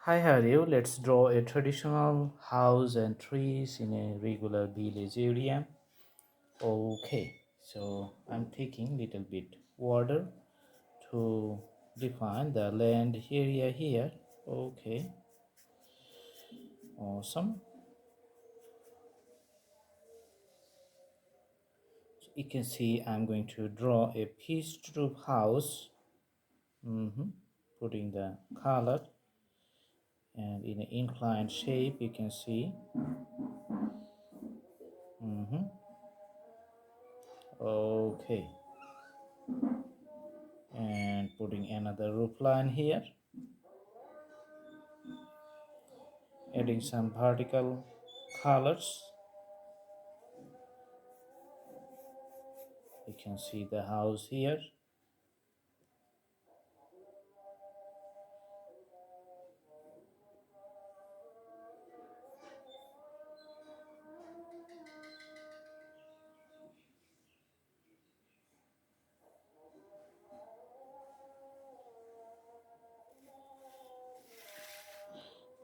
Hi, how are you? Let's draw a traditional house and trees in a regular village area. Okay, so I'm taking little bit water to define the land area here. Okay, awesome. So you can see I'm going to draw a pitched roof house. Putting the color and in an inclined shape, you can see. Mm-hmm. Okay, and putting another roof line here, adding some vertical colors. You can see the house here.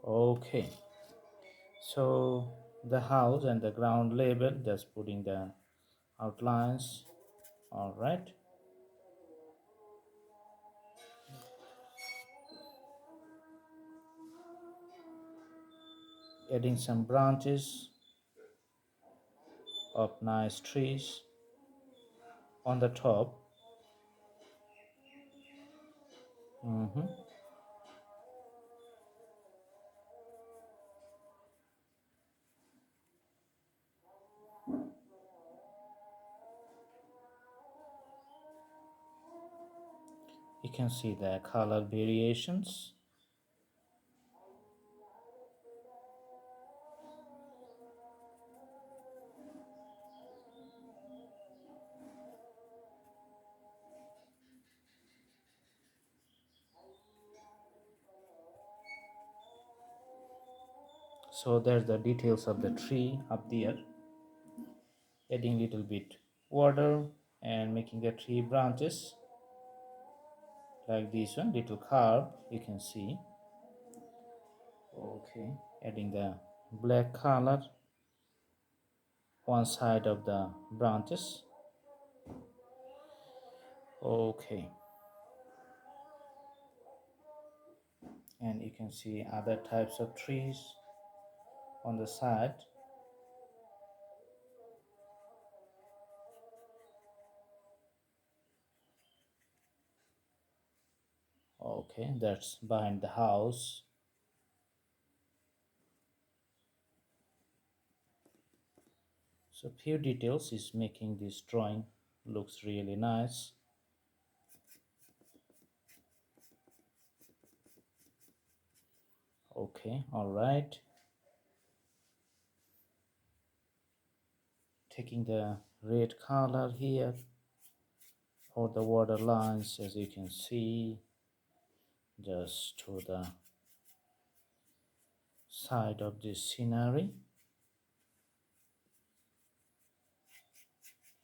Okay, so the house and the ground level, just putting the outlines. All right, adding some branches of nice trees on the top. Mhm. You can see the color variations. So there's the details of the tree up there. Adding little bit water and making the tree branches like this one, little curve you can see. Okay, adding the black color one side of the branches. Okay, and you can see other types of trees on the side. Okay, that's behind the house. So few details is making this drawing looks really nice. Okay, all right, taking the red color here for the water lines, as you can see, just to the side of this scenery,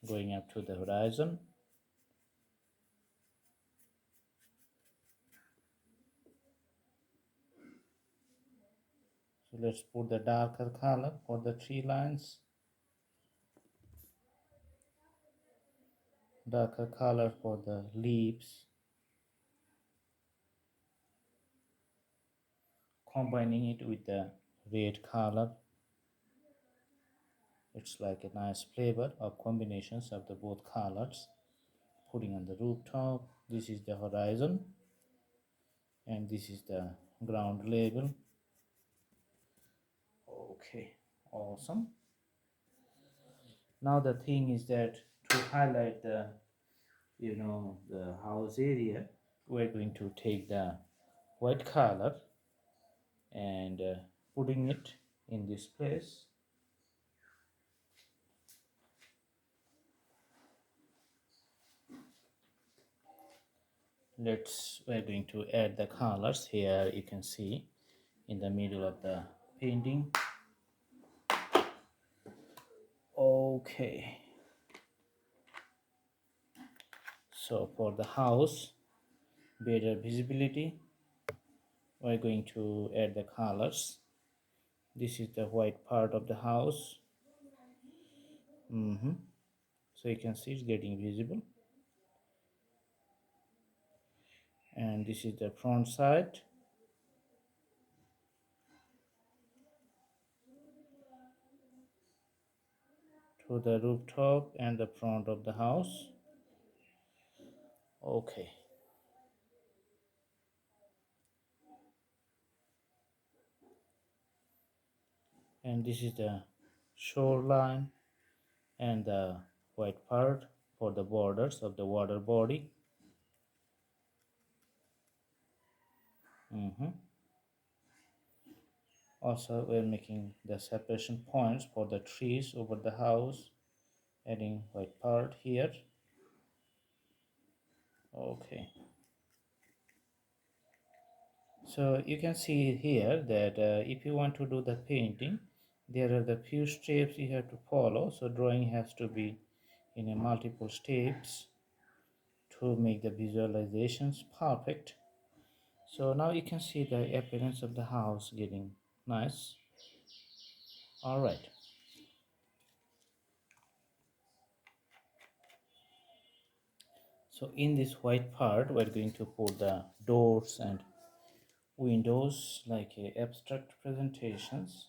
going up to the horizon. So let's put the darker color for the tree lines, darker color for the leaves, combining it with the red color. It's like a nice flavor of combinations of the both colors. Putting on the rooftop, this is the horizon and this is the ground level. Okay, awesome. Now the thing is that to highlight the the house area, we're going to take the white color and putting it in this place. We're going to add the colors here. You can see in the middle of the painting. Okay, so for the house, better visibility, we're going to add the colors. This is the white part of the house. So you can see it's getting visible. And this is the front side to the rooftop and the front of the house. Okay. And this is the shoreline and the white part for the borders of the water body. Also, we're making the separation points for the trees over the house, adding white part here. Okay. So you can see here that if you want to do the painting, there are the few steps you have to follow. So drawing has to be in a multiple steps to make the visualizations perfect. So now you can see the appearance of the house getting nice. All right. So in this white part, we're going to put the doors and windows like abstract presentations,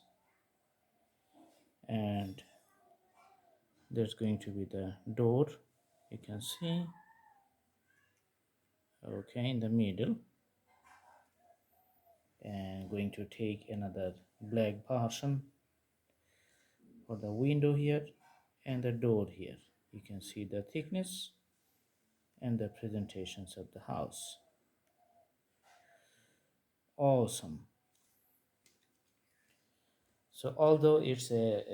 and there's going to be the door, you can see, okay, in the middle, and going to take another black portion for the window here and the door here. You can see the thickness and the presentations of the house. Awesome. So although it's the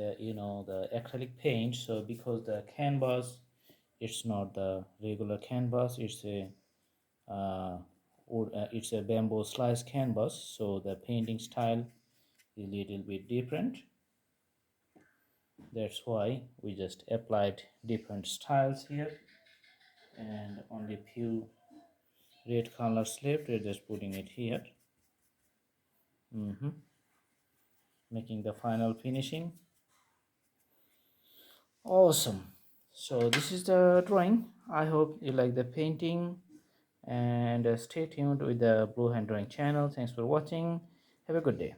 acrylic paint, so because the canvas, it's not the regular canvas, it's a it's a bamboo slice canvas, so the painting style is a little bit different. That's why we just applied different styles here, and only few red colors left. We're just putting it here, making the final finishing. Awesome. So this is the drawing. I hope you like the painting, and stay tuned with the Blue Hand Drawing channel. Thanks for watching. Have a good day.